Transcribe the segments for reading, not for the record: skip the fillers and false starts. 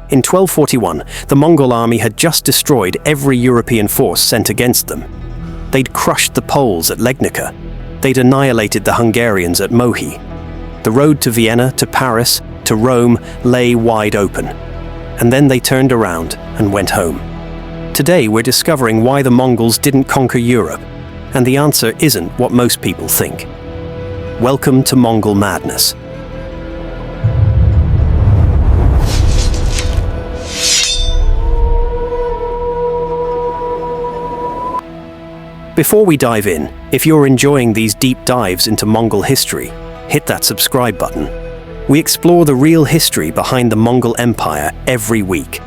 In 1241, the Mongol army had just destroyed every European force sent against them. They'd crushed the Poles at Legnica. They'd annihilated the Hungarians at Mohi. The road to Vienna, to Paris, to Rome lay wide open. And then they turned around and went home. Today we're discovering why the Mongols didn't conquer Europe, and the answer isn't what most people think. Welcome to Mongol Madness. Before we dive in, if you're enjoying these deep dives into Mongol history, hit that subscribe button. We explore the real history behind the Mongol Empire every week.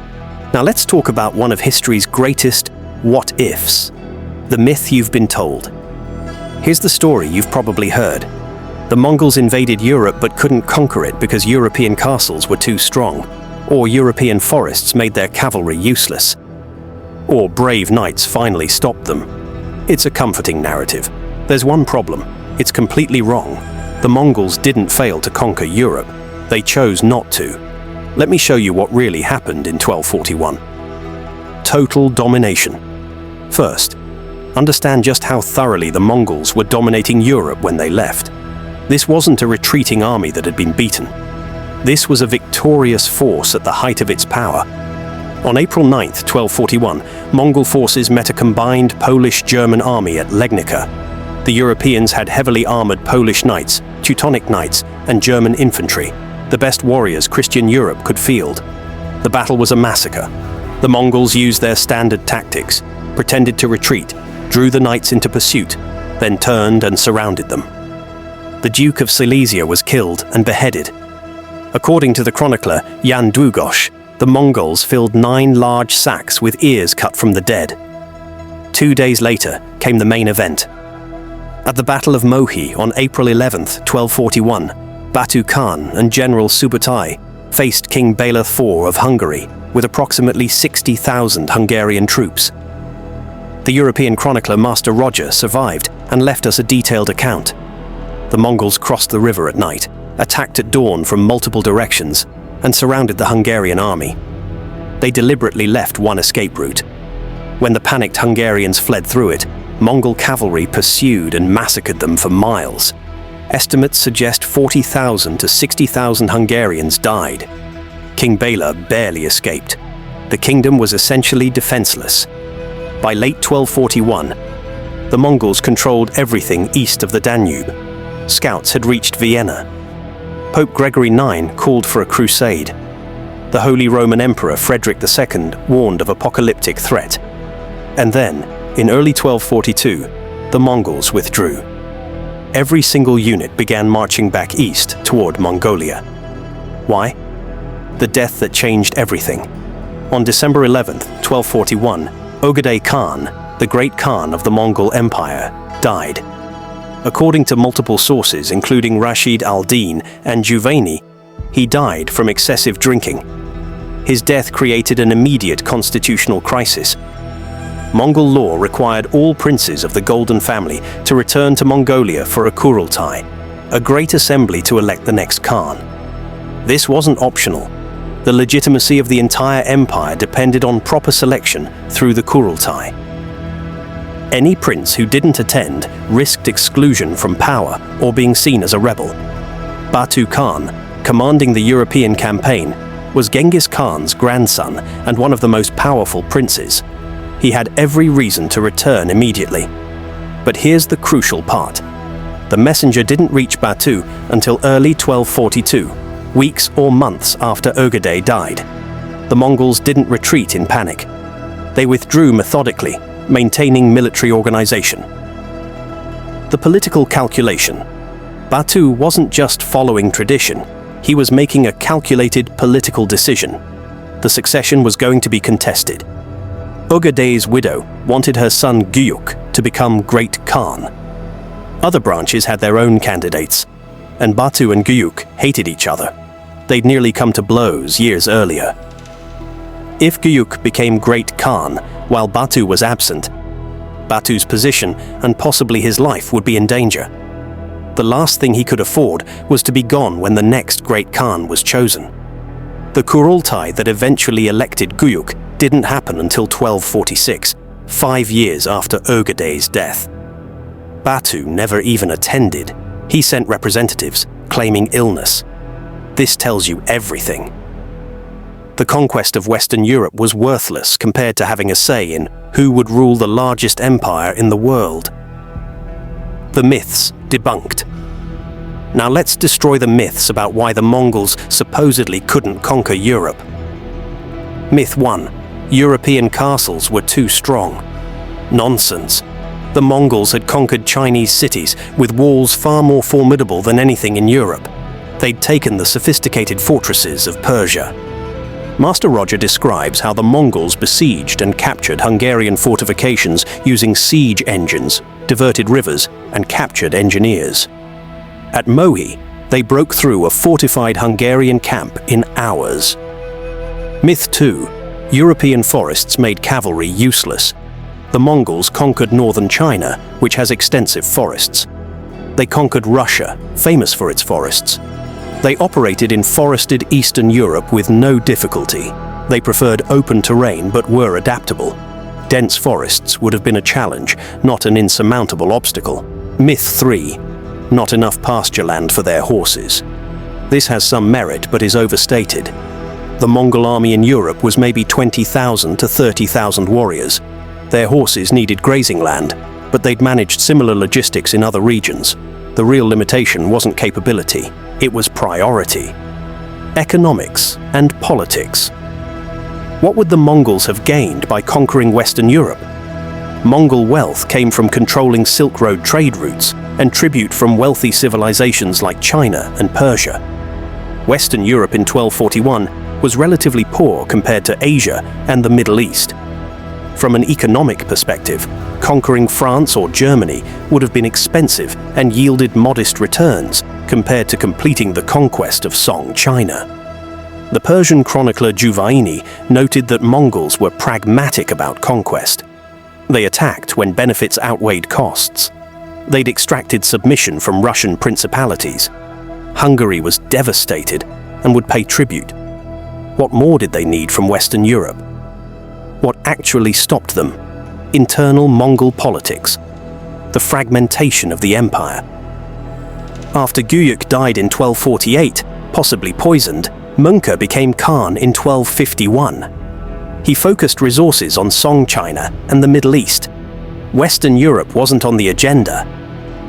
Now let's talk about one of history's greatest what-ifs, the myth you've been told. Here's the story you've probably heard. The Mongols invaded Europe but couldn't conquer it because European castles were too strong, or European forests made their cavalry useless, or brave knights finally stopped them. It's a comforting narrative. There's one problem. It's completely wrong. The Mongols didn't fail to conquer Europe. They chose not to. Let me show you what really happened in 1241. Total domination. First, understand just how thoroughly the Mongols were dominating Europe when they left. This wasn't a retreating army that had been beaten. This was a victorious force at the height of its power. On April 9, 1241, Mongol forces met a combined Polish-German army at Legnica. The Europeans had heavily armored Polish knights, Teutonic knights, and German infantry, the best warriors Christian Europe could field. The battle was a massacre. The Mongols used their standard tactics, pretended to retreat, drew the knights into pursuit, then turned and surrounded them. The Duke of Silesia was killed and beheaded. According to the chronicler Jan Długosz, the Mongols filled 9 large sacks with ears cut from the dead. 2 days later came the main event. At the Battle of Mohi on April 11, 1241, Batu Khan and General Subutai faced King Bela IV of Hungary with approximately 60,000 Hungarian troops. The European chronicler Master Roger survived and left us a detailed account. The Mongols crossed the river at night, attacked at dawn from multiple directions, and surrounded the Hungarian army. They deliberately left one escape route. When the panicked Hungarians fled through it, Mongol cavalry pursued and massacred them for miles. Estimates suggest 40,000 to 60,000 Hungarians died. King Bela barely escaped. The kingdom was essentially defenseless. By late 1241, the Mongols controlled everything east of the Danube. Scouts had reached Vienna. Pope Gregory IX called for a crusade. The Holy Roman Emperor Frederick II warned of apocalyptic threat. And then, in early 1242, the Mongols withdrew. Every single unit began marching back east toward Mongolia. Why? The death that changed everything. On December 11, 1241, Ögedei Khan, the great Khan of the Mongol Empire, died. According to multiple sources, including Rashid al-Din and Juvaini, he died from excessive drinking. His death created an immediate constitutional crisis. Mongol law required all princes of the Golden Family to return to Mongolia for a Kurultai, a great assembly to elect the next Khan. This wasn't optional. The legitimacy of the entire empire depended on proper selection through the Kurultai. Any prince who didn't attend risked exclusion from power or being seen as a rebel. Batu Khan, commanding the European campaign, was Genghis Khan's grandson and one of the most powerful princes. He had every reason to return immediately. But here's the crucial part. The messenger didn't reach Batu until early 1242, weeks or months after Ögedei died. The Mongols didn't retreat in panic. They withdrew methodically, maintaining military organization. The political calculation. Batu wasn't just following tradition, he was making a calculated political decision. The succession was going to be contested. Ögedei's widow wanted her son Gyuk to become Great Khan. Other branches had their own candidates, and Batu and Gyuk hated each other. They'd nearly come to blows years earlier. If Gyuk became Great Khan while Batu was absent, Batu's position and possibly his life would be in danger. The last thing he could afford was to be gone when the next Great Khan was chosen. The Kurultai that eventually elected Guyuk didn't happen until 1246, 5 years after Ögedei's death. Batu never even attended. He sent representatives, claiming illness. This tells you everything. The conquest of Western Europe was worthless compared to having a say in who would rule the largest empire in the world. The myths debunked. Now let's destroy the myths about why the Mongols supposedly couldn't conquer Europe. Myth 1. European castles were too strong. Nonsense. The Mongols had conquered Chinese cities with walls far more formidable than anything in Europe. They'd taken the sophisticated fortresses of Persia. Master Roger describes how the Mongols besieged and captured Hungarian fortifications using siege engines, diverted rivers, and captured engineers. At Mohi, they broke through a fortified Hungarian camp in hours. Myth 2. European forests made cavalry useless. The Mongols conquered northern China, which has extensive forests. They conquered Russia, famous for its forests. They operated in forested Eastern Europe with no difficulty. They preferred open terrain but were adaptable. Dense forests would have been a challenge, not an insurmountable obstacle. Myth 3. Not enough pasture land for their horses. This has some merit but is overstated. The Mongol army in Europe was maybe 20,000 to 30,000 warriors. Their horses needed grazing land, but they'd managed similar logistics in other regions. The real limitation wasn't capability, it was priority. Economics and politics. What would the Mongols have gained by conquering Western Europe? Mongol wealth came from controlling Silk Road trade routes and tribute from wealthy civilizations like China and Persia. Western Europe in 1241 was relatively poor compared to Asia and the Middle East. From an economic perspective, conquering France or Germany would have been expensive and yielded modest returns compared to completing the conquest of Song China. The Persian chronicler Juvaini noted that Mongols were pragmatic about conquest. They attacked when benefits outweighed costs. They'd extracted submission from Russian principalities. Hungary was devastated and would pay tribute. What more did they need from Western Europe? What actually stopped them? Internal Mongol politics. The fragmentation of the empire. After Guyuk died in 1248, possibly poisoned, Mongke became Khan in 1251. He focused resources on Song China and the Middle East. Western Europe wasn't on the agenda.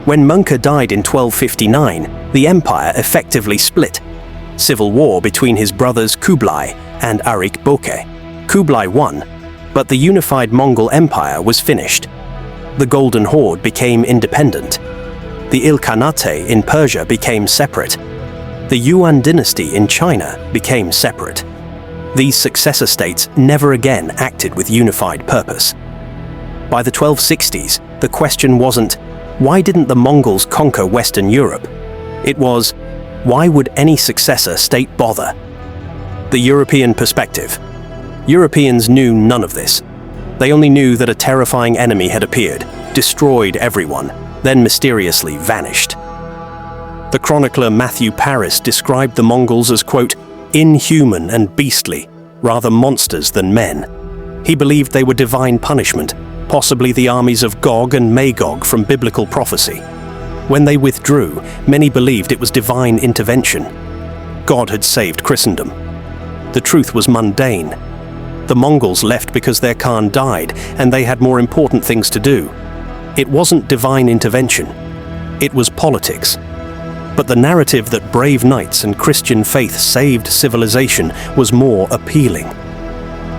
When Mongke died in 1259, the empire effectively split. Civil war between his brothers Kublai and Arik Boke. Kublai won, but the unified Mongol Empire was finished. The Golden Horde became independent. The Ilkhanate in Persia became separate. The Yuan dynasty in China became separate. These successor states never again acted with unified purpose. By the 1260s, the question wasn't, why didn't the Mongols conquer Western Europe? It was, why would any successor state bother? The European perspective. Europeans knew none of this. They only knew that a terrifying enemy had appeared, destroyed everyone, then mysteriously vanished. The chronicler Matthew Paris described the Mongols as, quote, inhuman and beastly, rather monsters than men. He believed they were divine punishment, possibly the armies of Gog and Magog from biblical prophecy. When they withdrew, many believed it was divine intervention. God had saved Christendom. The truth was mundane. The Mongols left because their Khan died, and they had more important things to do. It wasn't divine intervention. It was politics. But the narrative that brave knights and Christian faith saved civilization was more appealing.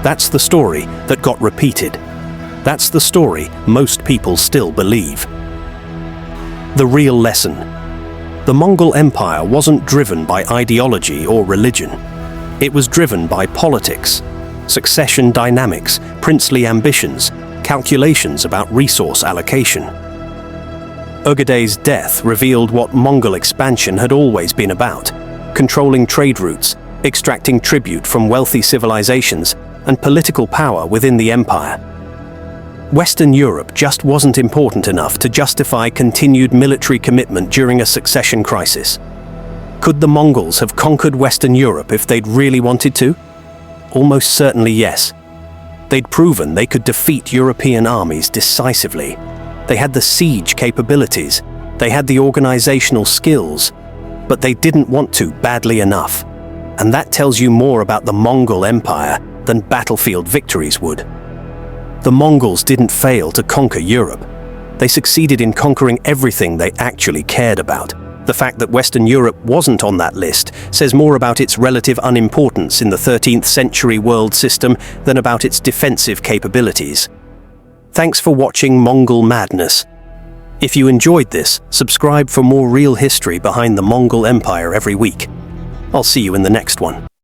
That's the story that got repeated. That's the story most people still believe. The real lesson. The Mongol Empire wasn't driven by ideology or religion. It was driven by politics, succession dynamics, princely ambitions, calculations about resource allocation. Ögedei's death revealed what Mongol expansion had always been about: controlling trade routes, extracting tribute from wealthy civilizations, and political power within the empire. Western Europe just wasn't important enough to justify continued military commitment during a succession crisis. Could the Mongols have conquered Western Europe if they'd really wanted to? Almost certainly yes. They'd proven they could defeat European armies decisively. They had the siege capabilities, they had the organizational skills, but they didn't want to badly enough. And that tells you more about the Mongol Empire than battlefield victories would. The Mongols didn't fail to conquer Europe. They succeeded in conquering everything they actually cared about. The fact that Western Europe wasn't on that list says more about its relative unimportance in the 13th century world system than about its defensive capabilities. Thanks for watching Mongol Madness. If you enjoyed this, subscribe for more real history behind the Mongol Empire every week. I'll see you in the next one.